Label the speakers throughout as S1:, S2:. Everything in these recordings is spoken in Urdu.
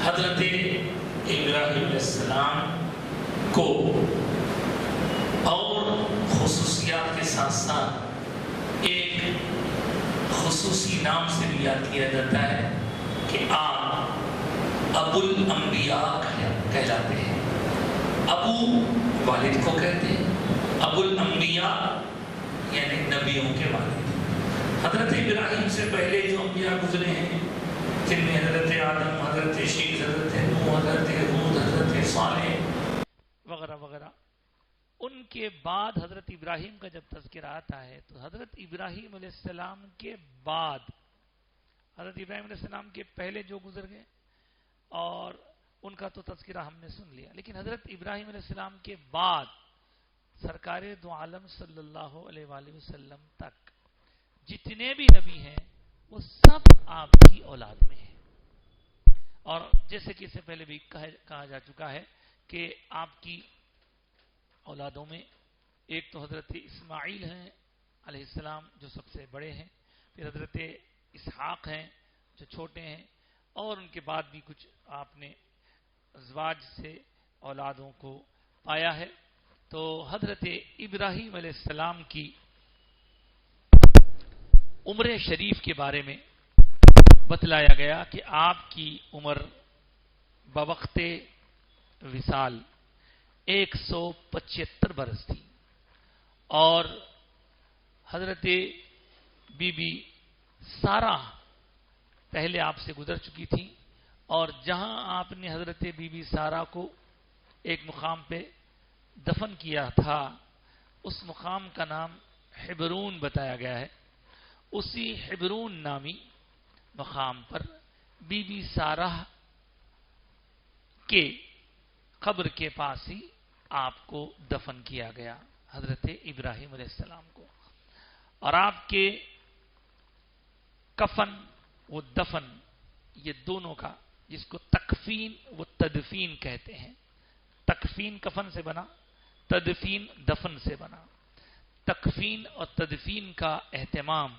S1: حضرت ابراہیم علیہ السلام کو اور خصوصیات کے ساتھ ساتھ ایک خصوصی نام سے بھی یاد کیا جاتا ہے کہ آپ ابو الانبیاء کہلاتے ہیں. ابو والد کو کہتے ہیں، ابو الانبیاء یعنی نبیوں کے والد. حضرت ابراہیم سے پہلے جو انبیاء گزرے ہیں جن میں حضرت آدم، حضرت شیث، حضرت نوح، حضرت ہود، حضرت صالح وغیرہ وغیرہ، ان کے بعد حضرت ابراہیم کا جب تذکرہ آتا ہے تو حضرت ابراہیم علیہ السلام کے بعد، حضرت ابراہیم علیہ السلام کے پہلے جو گزر گئے اور ان کا تو تذکرہ ہم نے سن لیا، لیکن حضرت ابراہیم علیہ السلام کے بعد سرکار دو عالم صلی اللہ علیہ وآلہ وسلم تک جتنے بھی نبی ہیں وہ سب آپ کی اولاد میں ہیں. اور جیسے کہ اس سے پہلے بھی کہا جا چکا ہے کہ آپ کی اولادوں میں ایک تو حضرت اسماعیل ہیں علیہ السلام جو سب سے بڑے ہیں، پھر حضرت اسحاق ہیں جو چھوٹے ہیں، اور ان کے بعد بھی کچھ آپ نے ازواج سے اولادوں کو پایا ہے. تو حضرت ابراہیم علیہ السلام کی عمر شریف کے بارے میں بتلایا گیا کہ آپ کی عمر بوقت وصال 175 برس تھی، اور حضرت بی بی سارہ پہلے آپ سے گزر چکی تھی، اور جہاں آپ نے حضرت بی بی سارہ کو ایک مقام پہ دفن کیا تھا اس مقام کا نام حبرون بتایا گیا ہے. اسی حبرون نامی مقام پر بی بی سارہ کے قبر کے پاس ہی آپ کو دفن کیا گیا، حضرت ابراہیم علیہ السلام کو. اور آپ کے کفن و دفن یہ دونوں کا، جس کو تکفین و تدفین کہتے ہیں، تکفین کفن سے بنا، تدفین دفن سے بنا. تکفین اور تدفین کا اہتمام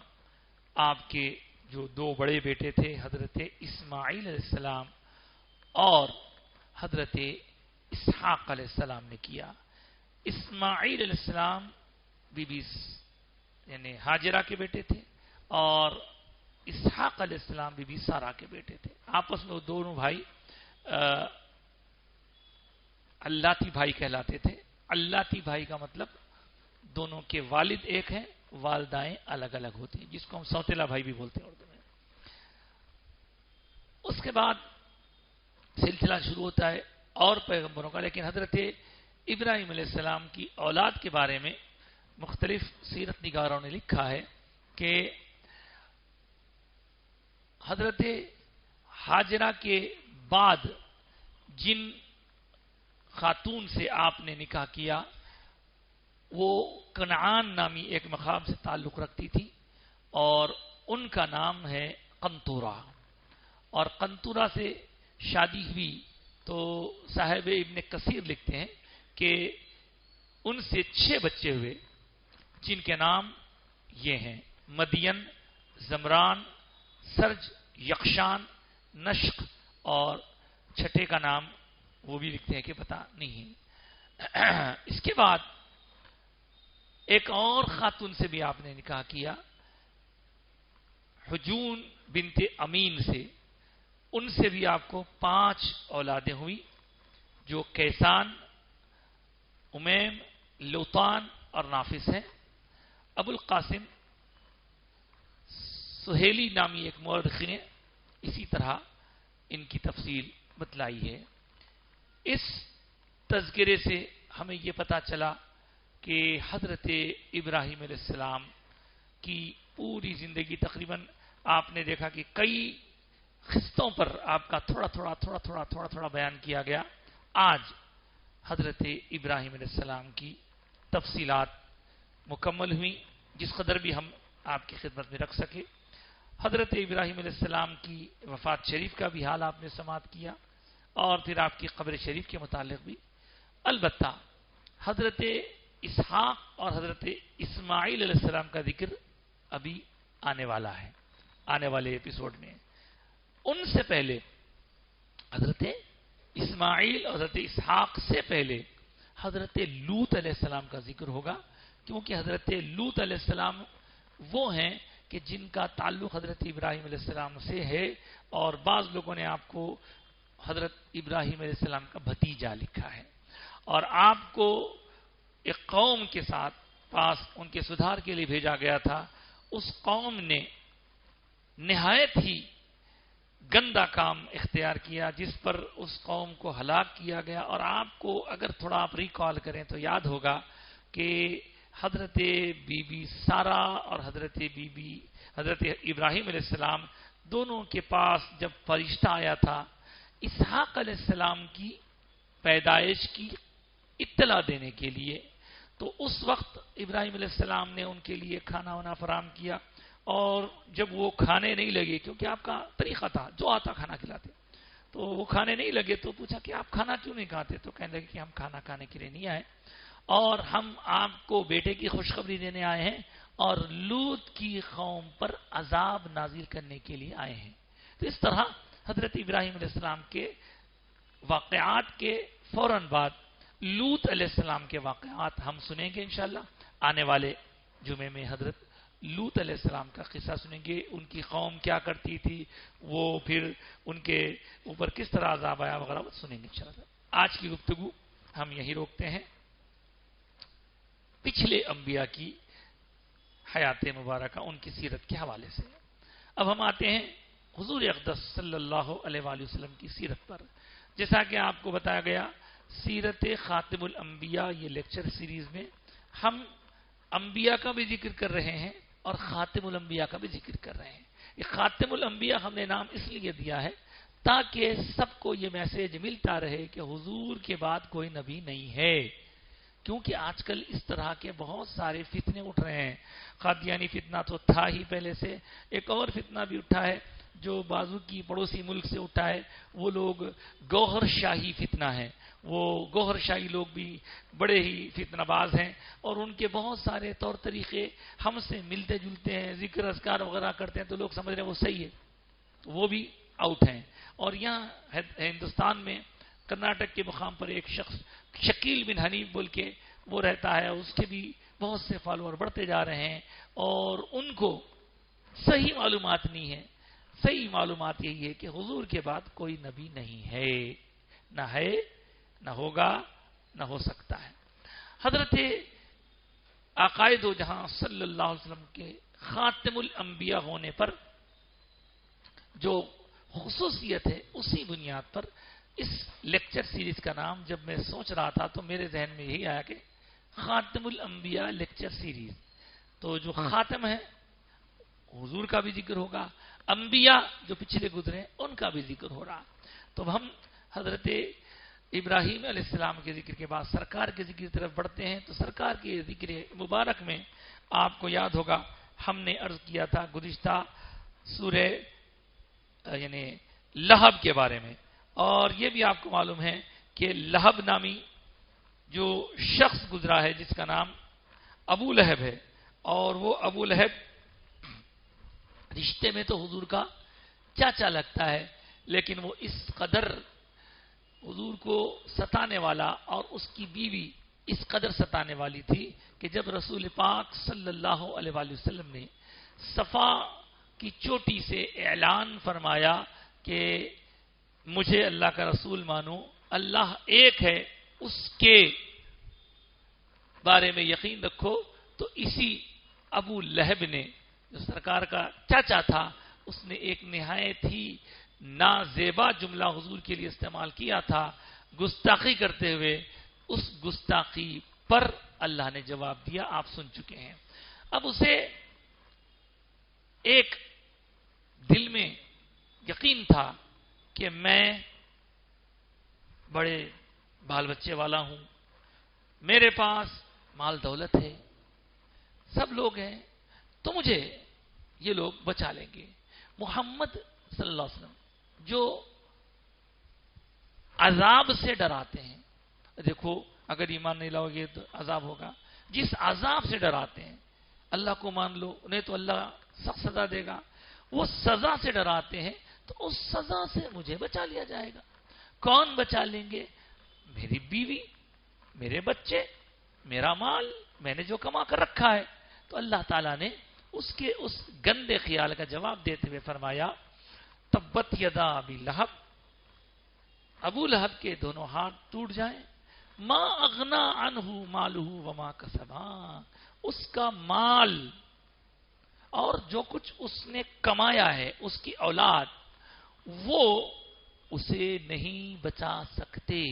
S1: آپ کے جو دو بڑے بیٹے تھے حضرت اسماعیل علیہ السلام اور حضرت اسحاق علیہ السلام نے کیا. اسماعیل علیہ السلام بی بی یعنی ہاجرہ کے بیٹے تھے، اور اسحاق علیہ السلام بی بی سارہ کے بیٹے تھے. آپس میں وہ دونوں بھائی اللاتی بھائی کہلاتے تھے. اللاتی بھائی کا مطلب دونوں کے والد ایک ہیں، والدائیں الگ الگ ہوتی ہیں، جس کو ہم سوتیلا بھائی بھی بولتے ہیں اردو میں. اس کے بعد سلسلہ شروع ہوتا ہے اور پیغمبروں کا، لیکن حضرت ابراہیم علیہ السلام کی اولاد کے بارے میں مختلف سیرت نگاروں نے لکھا ہے کہ حضرت ہاجرہ کے بعد جن خاتون سے آپ نے نکاح کیا وہ کنعان نامی ایک مقام سے تعلق رکھتی تھی، اور ان کا نام ہے قنطورہ. اور قنطورہ سے شادی ہوئی تو صاحب ابن کثیر لکھتے ہیں کہ ان سے 6 بچے ہوئے، جن کے نام یہ ہیں: مدین، زمران، سرج، یقشان، نشق، اور چھٹے کا نام وہ بھی لکھتے ہیں کہ پتہ نہیں. اس کے بعد ایک اور خاتون سے بھی آپ نے نکاح کیا، حجون بنت امین سے. ان سے بھی آپ کو 5 اولادیں ہوئی، جو کیسان، امیم، لوطان اور نافس ہیں. ابو القاسم سہیلی نامی ایک مورخ نے اسی طرح ان کی تفصیل بتلائی ہے. اس تذکرے سے ہمیں یہ پتہ چلا کہ حضرت ابراہیم علیہ السلام کی پوری زندگی تقریباً آپ نے دیکھا کہ کئی خستوں پر آپ کا تھوڑا تھوڑا بیان کیا گیا. آج حضرت ابراہیم علیہ السلام کی تفصیلات مکمل ہوئی، جس قدر بھی ہم آپ کی خدمت میں رکھ سکے. حضرت ابراہیم علیہ السلام کی وفات شریف کا بھی حال آپ نے سماعت کیا، اور پھر آپ کی قبر شریف کے متعلق بھی. البتہ حضرت اسحاق اور حضرت اسماعیل علیہ السلام کا ذکر ابھی آنے والا ہے، آنے والے ایپیسوڈ میں. ان سے پہلے
S2: حضرت اسماعیل اور حضرت اسحاق سے پہلے حضرت لوط علیہ السلام کا ذکر ہوگا، کیونکہ حضرت لوط علیہ السلام وہ ہیں کہ جن کا تعلق حضرت ابراہیم علیہ السلام سے ہے، اور بعض لوگوں نے آپ کو حضرت ابراہیم علیہ السلام کا بھتیجا لکھا ہے، اور آپ کو ایک قوم کے ساتھ پاس ان کے سدھار کے لیے بھیجا گیا تھا. اس قوم نے نہایت ہی گندا کام اختیار کیا جس پر اس قوم کو ہلاک کیا گیا. اور آپ کو اگر تھوڑا آپ ریکال کریں تو یاد ہوگا کہ حضرت بی بی سارا اور حضرت ابراہیم علیہ السلام دونوں کے پاس جب فرشتہ آیا تھا اسحاق علیہ السلام کی پیدائش کی اطلاع دینے کے لیے، تو اس وقت ابراہیم علیہ السلام نے ان کے لیے کھانا وانا فراہم کیا، اور جب وہ کھانے نہیں لگے، کیونکہ آپ کا طریقہ تھا جو آتا کھانا کھلاتے، تو وہ کھانے نہیں لگے تو پوچھا کہ آپ کھانا کیوں نہیں کھاتے؟ تو کہنے لگے کہ ہم کھانا کھانے کے لیے نہیں آئے، اور ہم آپ کو بیٹے کی خوشخبری دینے آئے ہیں اور لوط کی قوم پر عذاب نازل کرنے کے لیے آئے ہیں. تو اس طرح حضرت ابراہیم علیہ السلام کے واقعات کے فوراً بعد لوط علیہ السلام کے واقعات ہم سنیں گے انشاءاللہ. آنے والے جمعے میں حضرت لوط علیہ السلام کا قصہ سنیں گے، ان کی قوم کیا کرتی تھی، وہ پھر ان کے اوپر کس طرح عذاب آیا وغیرہ سنیں گے انشاءاللہ. آج کی گفتگو ہم یہی روکتے ہیں. پچھلے انبیاء کی حیات مبارکہ، ان کی سیرت کے حوالے سے. اب ہم آتے ہیں حضور اقدس صلی اللہ علیہ وآلہ وسلم کی سیرت پر. جیسا کہ آپ کو بتایا گیا، سیرت خاتم الانبیاء یہ لیکچر سیریز میں ہم انبیاء کا بھی ذکر کر رہے ہیں اور خاتم الانبیاء کا بھی ذکر کر رہے ہیں. یہ خاتم الانبیاء ہم نے نام اس لیے دیا ہے تاکہ سب کو یہ میسج ملتا رہے کہ حضور کے بعد کوئی نبی نہیں ہے. کیونکہ آج کل اس طرح کے بہت سارے فتنے اٹھ رہے ہیں. قادیانی فتنہ تو تھا ہی پہلے سے، ایک اور فتنہ بھی اٹھا ہے جو بازو کی پڑوسی ملک سے اٹھا ہے، وہ لوگ گوہر شاہی فتنہ ہے. وہ گوہر شاہی لوگ بھی بڑے ہی فتنہ باز ہیں، اور ان کے بہت سارے طور طریقے ہم سے ملتے جلتے ہیں، ذکر اذکار وغیرہ کرتے ہیں تو لوگ سمجھ رہے ہیں وہ صحیح ہے، تو وہ بھی آؤٹ ہیں. اور یہاں ہندوستان میں کرناٹک کے مقام پر ایک شخص شکیل بن حنیف بول کے وہ رہتا ہے، اس کے بھی بہت سے فالوور بڑھتے جا رہے ہیں، اور ان کو صحیح معلومات نہیں ہے. صحیح معلومات یہی ہے کہ حضور کے بعد کوئی نبی نہیں ہے، نہ ہے، نہ ہوگا، نہ ہو سکتا ہے. حضرت عقائد و جہاں صلی اللہ علیہ وسلم کے خاتم الانبیاء ہونے پر جو خصوصیت ہے، اسی بنیاد پر اس لیکچر سیریز کا نام جب میں سوچ رہا تھا تو میرے ذہن میں یہی آیا کہ خاتم الانبیاء لیکچر سیریز. تو جو خاتم ہے حضور کا بھی ذکر ہوگا، انبیاء جو پچھلے گزرے ان کا بھی ذکر ہو رہا. تو ہم حضرت ابراہیم علیہ السلام کے ذکر کے بعد سرکار کے ذکر کی طرف بڑھتے ہیں. تو سرکار کے ذکر مبارک میں آپ کو یاد ہوگا ہم نے عرض کیا تھا گزشتہ سورہ یعنی لہب کے بارے میں، اور یہ بھی آپ کو معلوم ہے کہ لہب نامی جو شخص گزرا ہے جس کا نام ابو لہب ہے، اور وہ ابو لہب رشتے میں تو حضور کا چاچا لگتا ہے، لیکن وہ اس قدر حضور کو ستانے والا اور اس کی بیوی اس قدر ستانے والی تھی کہ جب رسول پاک صلی اللہ علیہ وآلہ وسلم نے صفا کی چوٹی سے اعلان فرمایا کہ مجھے اللہ کا رسول مانو، اللہ ایک ہے، اس کے بارے میں یقین رکھو، تو اسی ابو لہب نے جو سرکار کا چاچا تھا اس نے ایک نہایت ہی نازیبا جملہ حضور کے لیے استعمال کیا تھا گستاخی کرتے ہوئے. اس گستاخی پر اللہ نے جواب دیا، آپ سن چکے ہیں. اب اسے ایک دل میں یقین تھا کہ میں بڑے بال بچے والا ہوں، میرے پاس مال دولت ہے، سب لوگ ہیں، تو مجھے یہ لوگ بچا لیں گے. محمد صلی اللہ علیہ وسلم جو عذاب سے ڈراتے ہیں، دیکھو اگر ایمان نہیں لاؤ گے تو عذاب ہوگا، جس عذاب سے ڈراتے ہیں اللہ کو مان لو، انہیں تو اللہ سخت سزا دے گا، وہ سزا سے ڈراتے ہیں تو اس سزا سے مجھے بچا لیا جائے گا. کون بچا لیں گے؟ میری بیوی، میرے بچے، میرا مال، میں نے جو کما کر رکھا ہے. تو اللہ تعالیٰ نے اس کے اس گندے خیال کا جواب دیتے ہوئے فرمایا تبت یدا ابی لہب، ابو لہب کے دونوں ہاتھ ٹوٹ جائیں. ما اغنا عنہ مالہ وما کسبا، اس کا مال اور جو کچھ اس نے کمایا ہے، اس کی اولاد، وہ اسے نہیں بچا سکتے،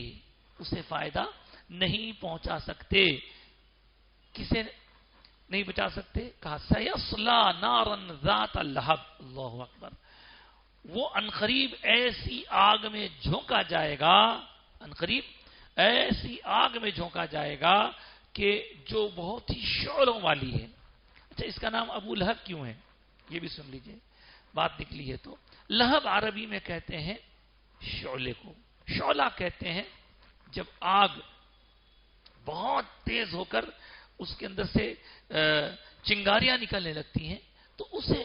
S2: اسے فائدہ نہیں پہنچا سکتے. کسے نہیں بچا سکتے؟ کہا سیصلا نارا ذات لہب. اللہ اکبر. وہ عنقریب ایسی آگ میں جھونکا جائے گا، عنقریب ایسی آگ میں جھونکا جائے گا کہ جو بہت ہی شعلوں والی ہے. اچھا، اس کا نام ابو لہب کیوں ہے؟ یہ بھی سن لیجئے، بات نکلی ہے. تو لہب عربی میں کہتے ہیں شعلے کو، شعلہ کہتے ہیں جب آگ بہت تیز ہو کر اس کے اندر سے چنگاریاں نکلنے لگتی ہیں تو اسے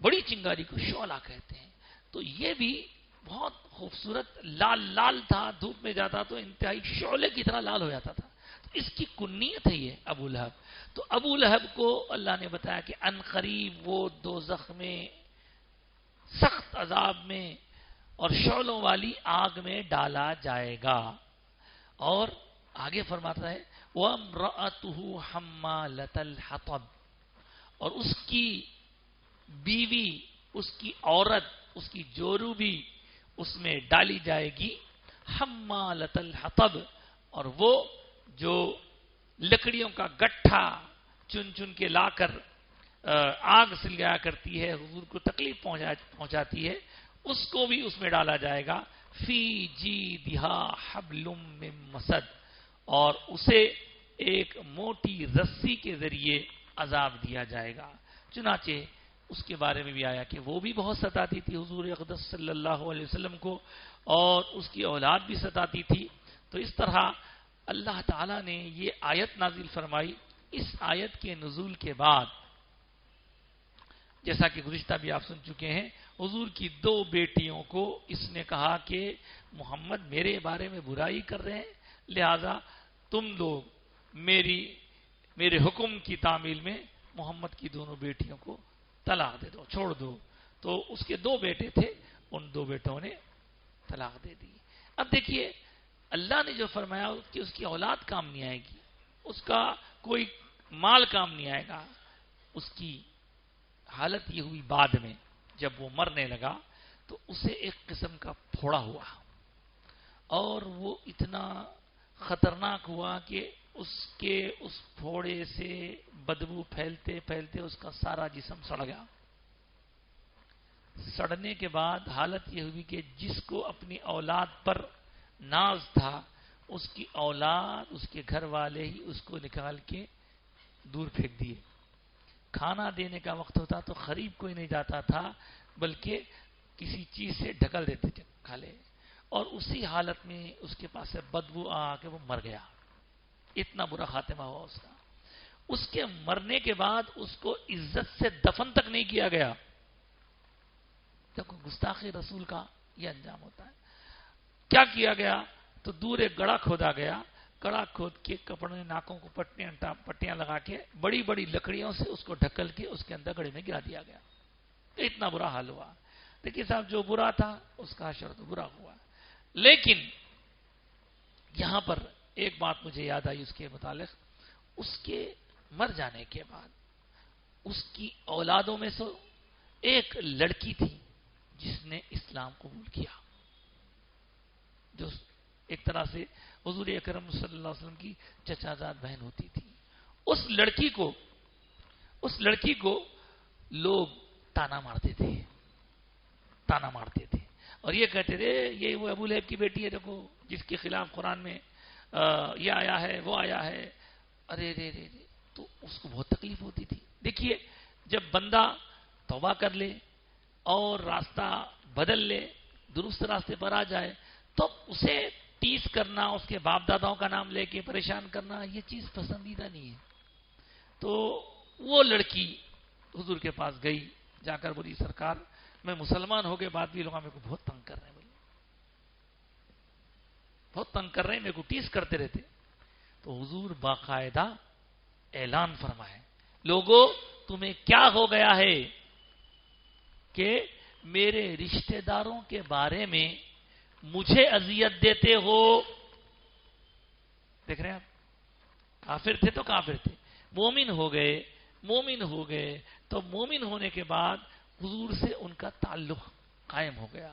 S2: بڑی چنگاری کو شعلہ کہتے ہیں. تو یہ بھی بہت خوبصورت لال لال تھا، دھوپ میں جاتا تو انتہائی شعلے کی طرح لال ہو جاتا تھا. اس کی کنیت ہے یہ ابو لہب. تو ابو لہب کو اللہ نے بتایا کہ ان قریب وہ دوزخ میں سخت عذاب میں اور شعلوں والی آگ میں ڈالا جائے گا. اور آگے فرماتا ہے وَامْرَأَتُهُ حَمَّالَةَ الْحَطَبِ، اور اس کی بیوی، اس کی عورت، اس کی جورو بھی اس میں ڈالی جائے گی. حَمَّالَةَ الْحَطَبِ، اور وہ جو لکڑیوں کا گٹھا چن چن کے لا کر آگ سلگایا کرتی ہے، حضور کو تکلیف پہنچاتی ہے، اس کو بھی اس میں ڈالا جائے گا. فی جیدہا حبل من مسد، اور اسے ایک موٹی رسی کے ذریعے عذاب دیا جائے گا. چنانچہ اس کے بارے میں بھی آیا کہ وہ بھی بہت ستاتی تھی حضور اقدس صلی اللہ علیہ وسلم کو، اور اس کی اولاد بھی ستاتی تھی. تو اس طرح اللہ تعالیٰ نے یہ آیت نازل فرمائی. اس آیت کے نزول کے بعد، جیسا کہ گزشتہ بھی آپ سن چکے ہیں، حضور کی 2 بیٹیوں کو اس نے کہا کہ محمد میرے بارے میں برائی کر رہے ہیں، لہذا تم لوگ میرے حکم کی تعمیل میں محمد کی دونوں بیٹیوں کو طلاق دے دو، چھوڑ دو. تو اس کے 2 بیٹے تھے، ان 2 بیٹوں نے طلاق دے دی. اب دیکھیے اللہ نے جو فرمایا کہ اس کی اولاد کام نہیں آئے گی، اس کا کوئی مال کام نہیں آئے گا. اس کی حالت یہ ہوئی بعد میں جب وہ مرنے لگا تو اسے ایک قسم کا پھوڑا ہوا، اور وہ اتنا خطرناک ہوا کہ اس پھوڑے سے بدبو پھیلتے پھیلتے اس کا سارا جسم سڑ گیا. سڑنے کے بعد حالت یہ ہوئی کہ جس کو اپنی اولاد پر ناز تھا، اس کی اولاد، اس کے گھر والے ہی اس کو نکال کے دور پھینک دیے. کھانا دینے کا وقت ہوتا تو قریب کوئی نہیں جاتا تھا، بلکہ کسی چیز سے ڈھکل دیتے تھے کھا لے. اور اسی حالت میں اس کے پاس سے بدبو آ کے وہ مر گیا. اتنا برا خاتمہ ہوا اس کا. اس کے مرنے کے بعد اس کو عزت سے دفن تک نہیں کیا گیا. دیکھو گستاخی رسول کا یہ انجام ہوتا ہے. کیا کیا گیا؟ تو دور ایک گڑھا کھودا گیا، گڑھا کھود کے کپڑے ناکوں کو پٹیاں لگا کے بڑی بڑی لکڑیوں سے اس کو ڈھکل کے اس کے اندر گڑھے میں گرا دیا گیا. اتنا برا حال ہوا. دیکھیے صاحب، جو برا تھا اس کا حشر تو برا ہوا. لیکن یہاں پر ایک بات مجھے یاد آئی اس کے متعلق. اس کے مر جانے کے بعد اس کی اولادوں میں سے ایک لڑکی تھی جس نے اسلام قبول کیا، جو ایک طرح سے حضور اکرم صلی اللہ علیہ وسلم کی چچا زاد بہن ہوتی تھی. اس لڑکی کو لوگ تانا مارتے تھے اور یہ کہتے تھے یہ وہ ابو لہب کی بیٹی ہے، دیکھو جس کے خلاف قرآن میں یہ آیا ہے وہ آیا ہے. ارے رے رے رے. تو اس کو بہت تکلیف ہوتی تھی. دیکھیے جب بندہ توبہ کر لے اور راستہ بدل لے، درست راستے پر آ جائے، تو اسے ٹیس کرنا، اس کے باپ داداؤں کا نام لے کے پریشان کرنا، یہ چیز پسندیدہ نہیں ہے. تو وہ لڑکی حضور کے پاس گئی، جا کر بولی سرکار میں مسلمان ہو کے بعد بھی لوگ میرے کو بہت تنگ کر رہے ہیں. بہت تنگ کر رہے ہیں، میرے کو ٹیس کرتے رہتے. تو حضور باقاعدہ اعلان فرمائے، لوگوں تمہیں کیا ہو گیا ہے کہ میرے رشتہ داروں کے بارے میں مجھے اذیت دیتے ہو. دیکھ رہے ہیں آپ، کافر تھے تو کافر تھے، مومن ہو گئے تو مومن ہونے کے بعد حضور سے ان کا تعلق قائم ہو گیا.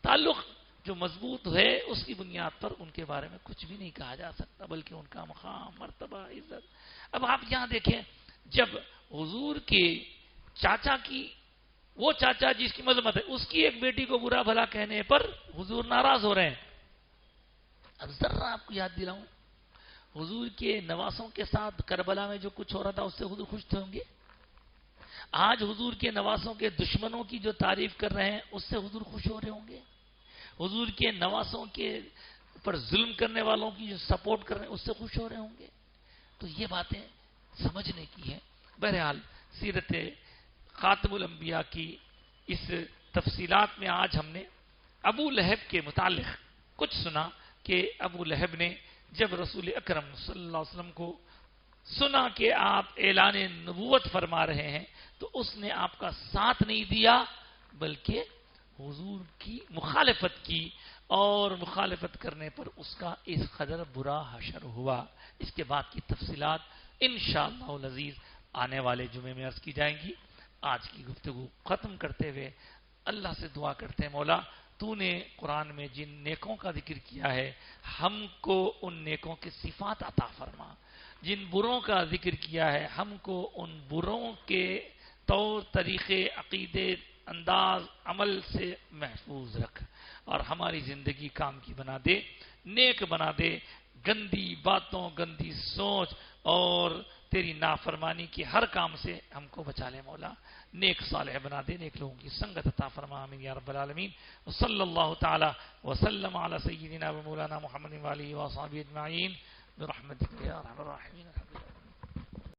S2: تعلق جو مضبوط ہے اس کی بنیاد پر ان کے بارے میں کچھ بھی نہیں کہا جا سکتا، بلکہ ان کا مقام، مرتبہ، عزت. اب آپ یہاں دیکھیں، جب حضور کے چاچا کی، وہ چاچا جس کی مذمت ہے، اس کی ایک بیٹی کو برا بھلا کہنے پر حضور ناراض ہو رہے ہیں. اب ذرا آپ کو یاد دلاؤں، حضور کے نواسوں کے ساتھ کربلا میں جو کچھ ہو رہا تھا اس سے حضور خوش تھے ہوں گے؟ آج حضور کے نواسوں کے دشمنوں کی جو تعریف کر رہے ہیں اس سے حضور خوش ہو رہے ہوں گے؟ حضور کے نواسوں کے پر ظلم کرنے والوں کی جو سپورٹ کر رہے ہیں اس سے خوش ہو رہے ہوں گے؟ تو یہ باتیں سمجھنے کی ہیں. بہرحال سیرت خاتم الانبیاء کی اس تفصیلات میں آج ہم نے ابو لہب کے متعلق کچھ سنا کہ ابو لہب نے جب رسول اکرم صلی اللہ علیہ وسلم کو سنا کہ آپ اعلان نبوت فرما رہے ہیں تو اس نے آپ کا ساتھ نہیں دیا، بلکہ حضور کی مخالفت کی، اور مخالفت کرنے پر اس کا اس قدر برا حشر ہوا. اس کے بعد کی تفصیلات انشاءاللہ العزیز آنے والے جمعے میں عرض کی جائیں گی. آج کی گفتگو ختم کرتے ہوئے اللہ سے دعا کرتے ہیں، مولا تو نے قرآن میں جن نیکوں کا ذکر کیا ہے ہم کو ان نیکوں کی صفات عطا فرما، جن بروں کا ذکر کیا ہے ہم کو ان بروں کے طور طریقے، عقیدے، انداز، عمل سے محفوظ رکھ، اور ہماری زندگی کام کی بنا دے، نیک بنا دے، گندی باتوں، گندی سوچ اور تیری نافرمانی کی ہر کام سے ہم کو بچا لے مولا. نیک صالح بنا دے، نیک لوگوں کی سنگت عطا فرما، آمین یا رب العالمین. وصلی اللہ تعالی وسلم علی سیدنا و مولانا محمد و آلہ و صحبہ اجمعین برحمتک یا ارحم الراحمین.